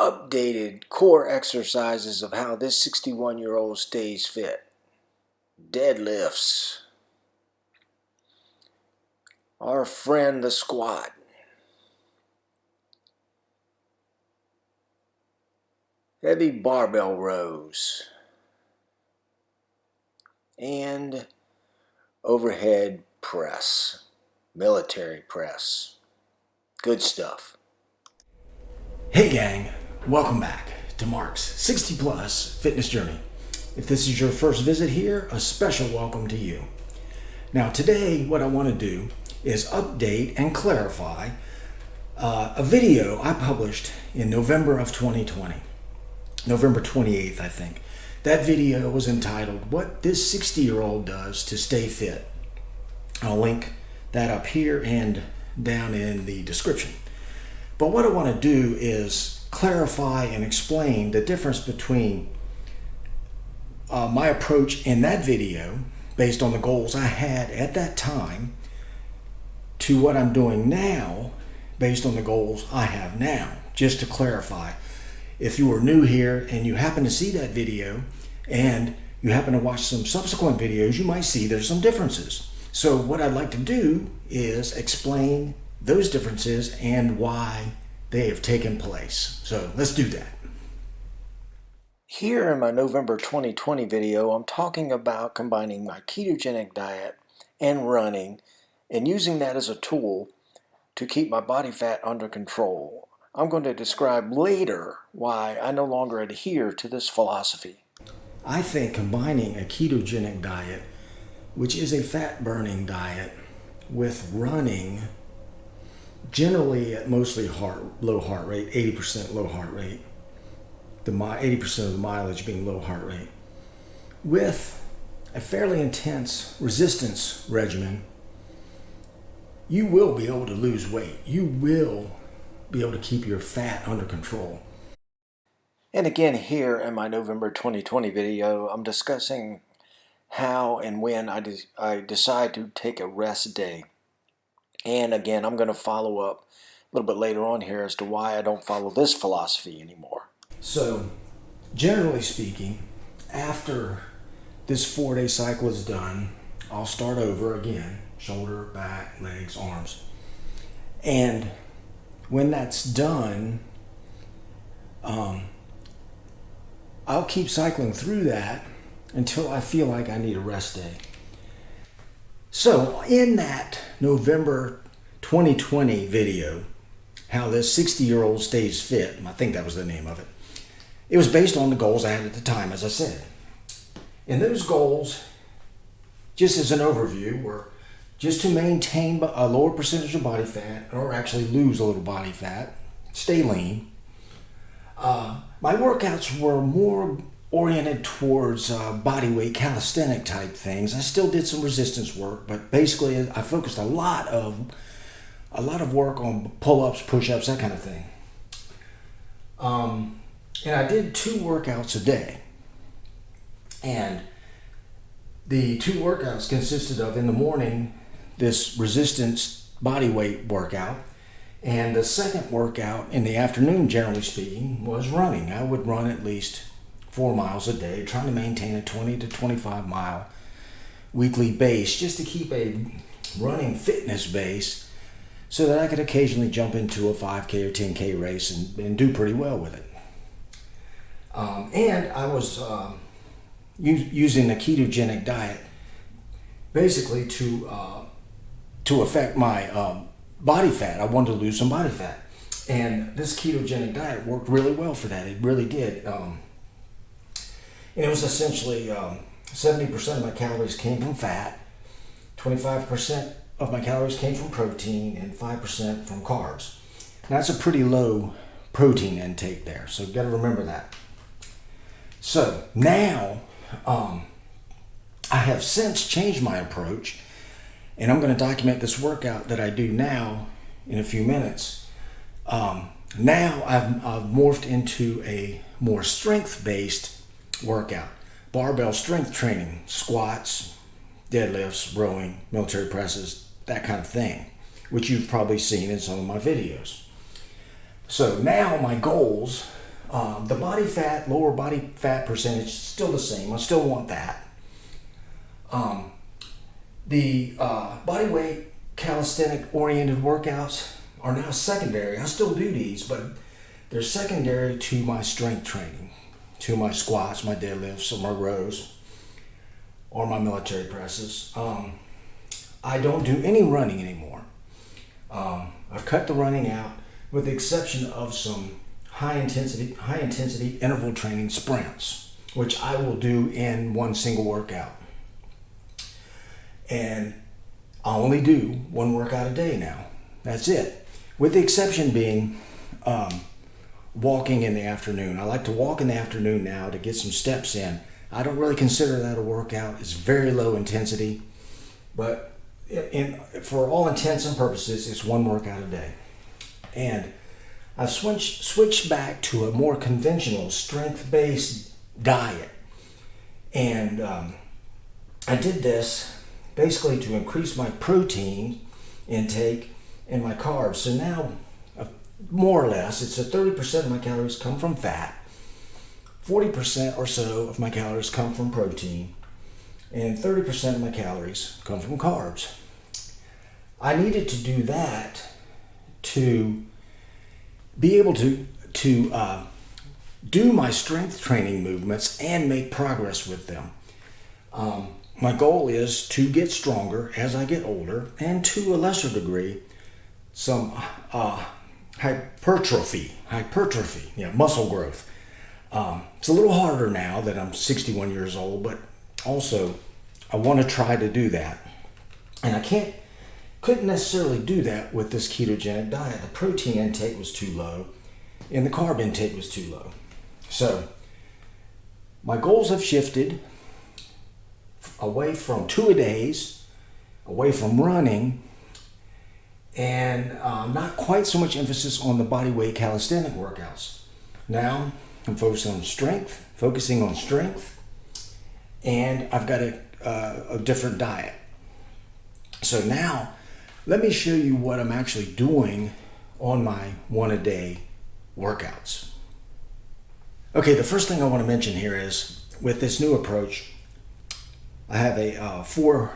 updated core exercises of how this 61-year-old stays fit. Deadlifts. Our friend the squat. Heavy barbell rows. And overhead press. Military press. Good stuff. Hey gang, welcome back to Mark's 60 Plus Fitness Journey. If this is your first visit here, a special welcome to you. Now today what I want to do is update and clarify a video I published in November of 2020. November 28th, I think. That video was entitled, What This 60-Year-Old Does to Stay Fit. I'll link that up here and down in the description. But what I want to do is clarify and explain the difference between my approach in that video, based on the goals I had at that time, to what I'm doing now, based on the goals I have now. Just to clarify, if you are new here and you happen to see that video and you happen to watch some subsequent videos, you might see there's some differences. So what I'd like to do is explain those differences and why they have taken place. So let's do that. Here in my November 2020 video, I'm talking about combining my ketogenic diet and running and using that as a tool to keep my body fat under control. I'm going to describe later why I no longer adhere to this philosophy. I think combining a ketogenic diet, which is a fat-burning diet, with running, generally at mostly low heart rate, 80% low heart rate, 80% of the mileage being low heart rate, with a fairly intense resistance regimen, you will be able to lose weight. You will be able to keep your fat under control. And again, here in my November 2020 video, I'm discussing how and when I decide to take a rest day. And again, I'm going to follow up a little bit later on here as to why I don't follow this philosophy anymore. So, generally speaking, after this 4-day cycle is done, I'll start over again. Shoulder, back, legs, arms. And when that's done, I'll keep cycling through that until I feel like I need a rest day. So in that November 2020 video, how this 60-year-old stays fit, I think that was the name of it, it was based on the goals I had at the time, as I said. And those goals, just as an overview, were just to maintain a lower percentage of body fat, or actually lose a little body fat, stay lean. My workouts were more oriented towards body weight calisthenic type things. I still did some resistance work, but basically I focused a lot of work on pull-ups, push-ups, that kind of thing. And I did 2 workouts a day. And the 2 workouts consisted of, in the morning, this resistance body weight workout, and the second workout in the afternoon, generally speaking, was running. I would run at least 4 miles a day, trying to maintain a 20 to 25 mile weekly base, just to keep a running fitness base so that I could occasionally jump into a 5K or 10K race and do pretty well with it. And I was using a ketogenic diet basically to affect my body fat. I wanted to lose some body fat. And this ketogenic diet worked really well for that. It really did. And it was essentially 70% of my calories came from fat, 25% of my calories came from protein, and 5% from carbs. Now, that's a pretty low protein intake there, so you've got to remember that. So now, I have since changed my approach, and I'm going to document this workout that I do now in a few minutes. Now I've morphed into a more strength-based workout. Barbell strength training, squats, deadlifts, rowing, military presses, that kind of thing, which you've probably seen in some of my videos. So now my goals The body fat, lower body fat percentage, still the same. I still want that. The body weight calisthenic oriented workouts are now secondary. I still do these, but they're secondary to my strength training, to my squats, my deadlifts, or my rows, or my military presses. I don't do any running anymore. I've cut the running out with the exception of some high intensity interval training sprints, which I will do in one single workout. And I only do one workout a day now. That's it. With the exception being walking in the afternoon. I like to walk in the afternoon now to get some steps in. I don't really consider that a workout. It's very low intensity, but for all intents and purposes, it's one workout a day. And I've switched back to a more conventional strength-based diet. And I did this basically to increase my protein intake and my carbs. So now, more or less, it's 30% of my calories come from fat, 40% or so of my calories come from protein, and 30% of my calories come from carbs. I needed to do that to be able to do my strength training movements and make progress with them. My goal is to get stronger as I get older, and to a lesser degree, some hypertrophy, muscle growth. It's a little harder now that I'm 61 years old, but also I want to try to do that. And I couldn't necessarily do that with this ketogenic diet. The protein intake was too low and the carb intake was too low. So my goals have shifted away from 2-a-days, away from running, and not quite so much emphasis on the body weight calisthenic workouts. Now I'm focusing on strength, and I've got a different diet. So now let me show you what I'm actually doing on my 1-a-day workouts. Okay, the first thing I want to mention here is with this new approach, I have a four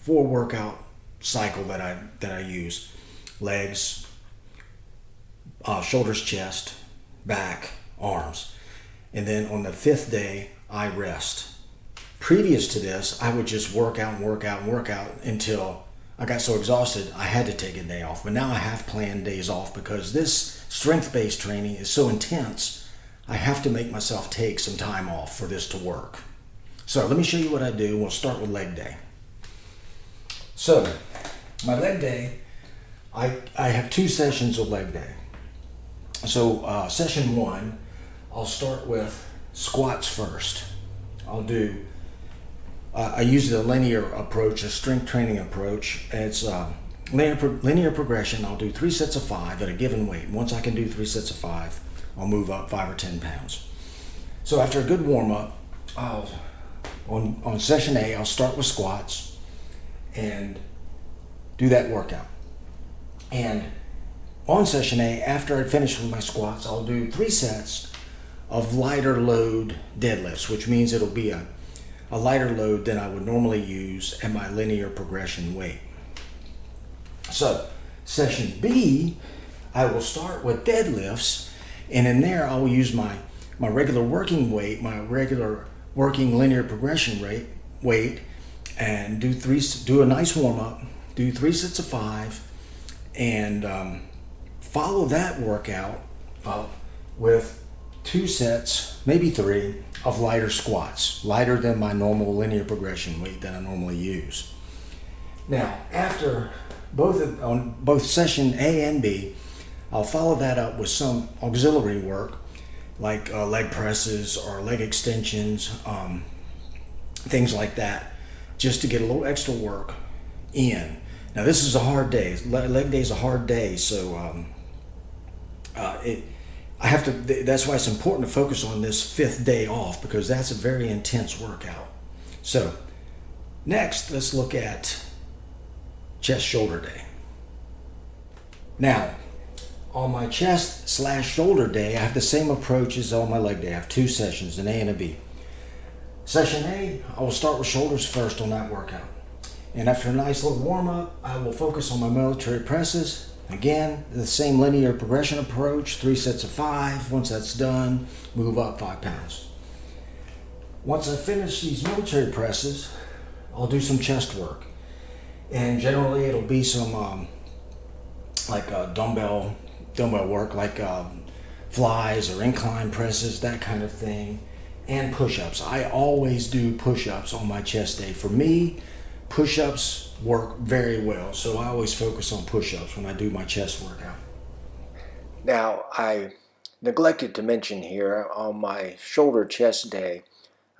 workout cycle that I use: legs, shoulders, chest, back, arms, and then on the 5th day I rest. Previous to this, I would just work out until I got so exhausted I had to take a day off. But now I have planned days off because this strength-based training is so intense. I have to make myself take some time off for this to work. So let me show you what I do. We'll start with leg day. So my leg day, I have 2 sessions of leg day. So session 1, I'll start with squats first. I use the linear approach, a strength training approach. It's linear progression. I'll do 3 sets of 5 at a given weight. Once I can do 3 sets of 5, I'll move up 5 or 10 pounds. So after a good warm up, on session A, I'll start with squats and do that workout. And on session A, after I finish with my squats, I'll do 3 sets of lighter load deadlifts, which means it'll be a lighter load than I would normally use at my linear progression weight. So session B, I will start with deadlifts, and in there I will use my regular working weight, my regular working linear progression weight, and do a nice warm up, do 3 sets of 5, and follow that workout up with 2 sets, maybe 3, of lighter squats, lighter than my normal linear progression weight that I normally use. Now, after on both session A and B, I'll follow that up with some auxiliary work, like leg presses or leg extensions, things like that, just to get a little extra work in. Now, this is a hard day. Leg day is a hard day, so that's why it's important to focus on this 5th day off, because that's a very intense workout. So next, let's look at chest shoulder day. Now, On my chest / shoulder day, I have the same approach as on my leg day. I have 2 sessions, an A and a B. Session A, I will start with shoulders first on that workout. And after a nice little warm up, I will focus on my military presses. Again, the same linear progression approach, 3 sets of 5. Once that's done, move up 5 pounds. Once I finish these military presses, I'll do some chest work. And generally it'll be some dumbbell work, like flies or incline presses, that kind of thing, and push-ups. I always do push-ups on my chest day. For me, push-ups work very well, so I always focus on push-ups when I do my chest workout. Now, I neglected to mention here, on my shoulder chest day,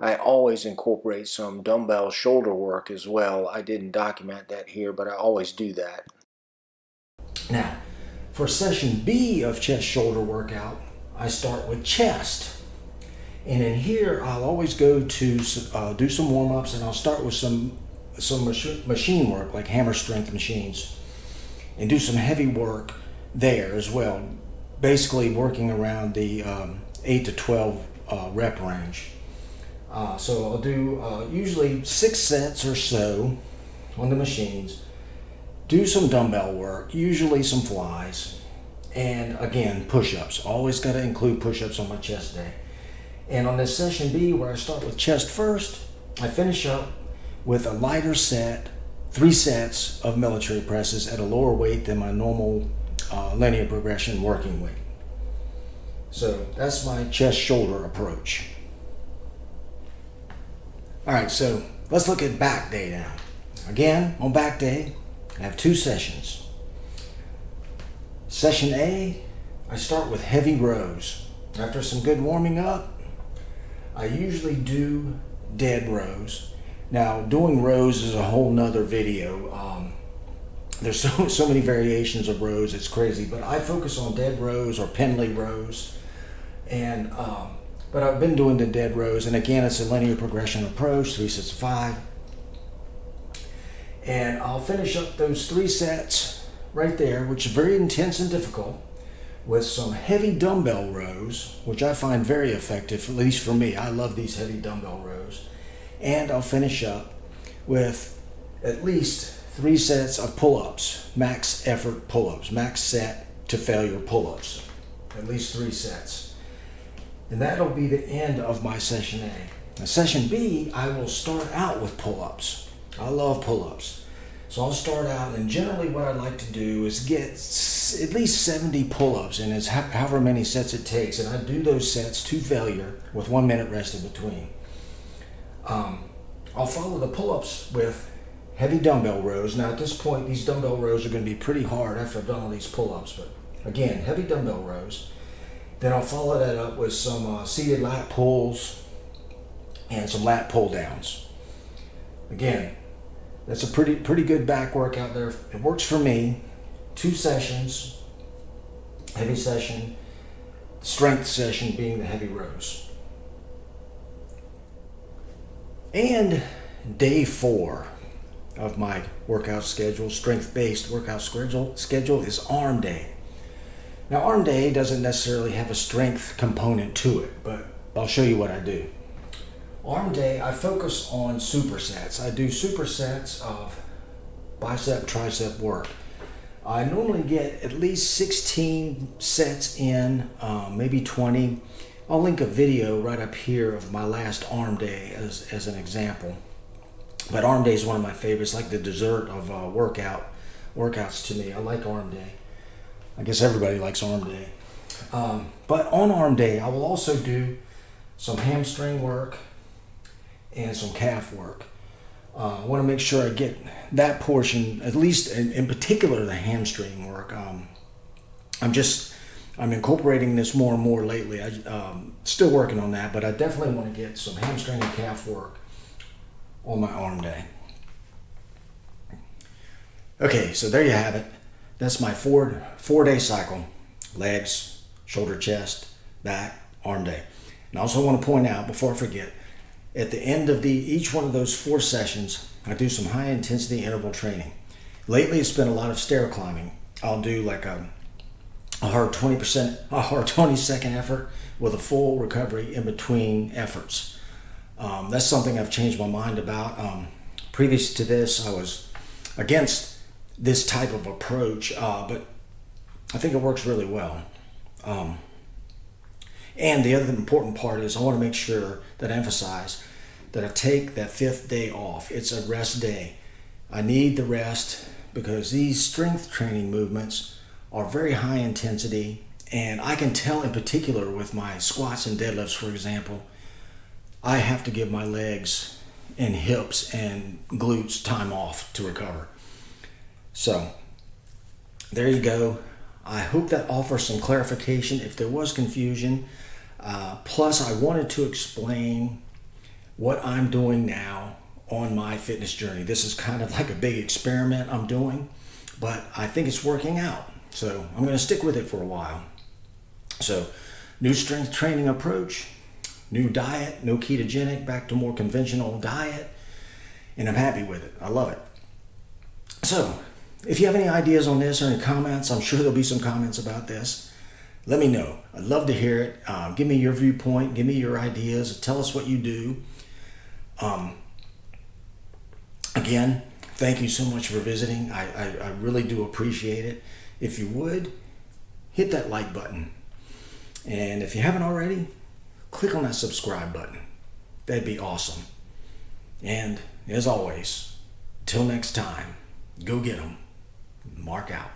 I always incorporate some dumbbell shoulder work as well. I didn't document that here, but I always do that. Now, for session B of chest shoulder workout, I start with chest. And in here, I'll always go to do some warm-ups, and I'll start with some machine work, like hammer strength machines, and do some heavy work there as well, basically working around the 8 to 12 rep range. So I'll do usually 6 sets or so on the machines, do some dumbbell work, usually some flies, and again, push-ups. Always got to include push-ups on my chest day. And on this session B, where I start with chest first, I finish up with a lighter set, 3 sets of military presses at a lower weight than my normal linear progression working weight. So that's my chest shoulder approach. All right, so let's look at back day now. Again, on back day, I have 2 sessions. Session A, I start with heavy rows. After some good warming up, I usually do dead rows. Now, doing rows is a whole nother video. There's so many variations of rows, it's crazy, but I focus on dead rows or Pendley rows. And but I've been doing the dead rows, and again, it's a linear progression approach, 3 sets of 5. And I'll finish up those 3 sets right there, which is very intense and difficult, with some heavy dumbbell rows, which I find very effective, at least for me. I love these heavy dumbbell rows. And I'll finish up with at least 3 sets of pull-ups, max effort pull-ups, max set to failure pull-ups, at least 3 sets. And that'll be the end of my session A. Now, session B, I will start out with pull-ups. I love pull-ups. So I'll start out, and generally what I like to do is get at least 70 pull-ups, and it's however many sets it takes. And I do those sets to failure with 1 minute rest in between. I'll follow the pull-ups with heavy dumbbell rows. Now at this point, these dumbbell rows are going to be pretty hard after I've done all these pull-ups, but again, heavy dumbbell rows. Then I'll follow that up with some seated lat pulls and some lat pull downs. Again, that's a pretty good back workout there. It works for me. 2 sessions, heavy session, strength session being the heavy rows. And day 4 of my workout schedule, strength-based workout schedule is arm day. Now, arm day doesn't necessarily have a strength component to it, but I'll show you what I do. Arm day, I focus on supersets. I do supersets of bicep, tricep work. I normally get at least 16 sets in, maybe 20. I'll link a video right up here of my last arm day as an example. But arm day is one of my favorites, like the dessert of workouts to me. I like arm day. I guess everybody likes arm day. But on arm day, I will also do some hamstring work and some calf work. I want to make sure I get that portion, at least in particular the hamstring work. I'm incorporating this more and more lately. I'm still working on that, but I definitely want to get some hamstring and calf work on my arm day. Okay, so there you have it. That's my four-day cycle: legs, shoulder, chest, back, arm day. And I also want to point out, before I forget, at the end of each one of those 4 sessions, I do some high-intensity interval training. Lately, it's been a lot of stair climbing. I'll do like a a hard 20-second effort with a full recovery in between efforts. That's something I've changed my mind about. Previous to this, I was against this type of approach, but I think it works really well. And the other important part is I want to make sure that I emphasize that I take that 5th day off. It's a rest day. I need the rest because these strength training movements are very high intensity, and I can tell in particular with my squats and deadlifts, for example, I have to give my legs and hips and glutes time off to recover. So there you go. I hope that offers some clarification if there was confusion. Plus, I wanted to explain what I'm doing now on my fitness journey. This is kind of like a big experiment I'm doing, but I think it's working out. So I'm going to stick with it for a while. So new strength training approach, new diet, no ketogenic, back to more conventional diet, and I'm happy with it. I love it. So if you have any ideas on this or any comments, I'm sure there'll be some comments about this. Let me know. I'd love to hear it. Give me your viewpoint. Give me your ideas. Tell us what you do. Again, thank you so much for visiting. I really do appreciate it. If you would, hit that like button. And if you haven't already, click on that subscribe button. That'd be awesome. And as always, till next time, go get 'em. Mark out.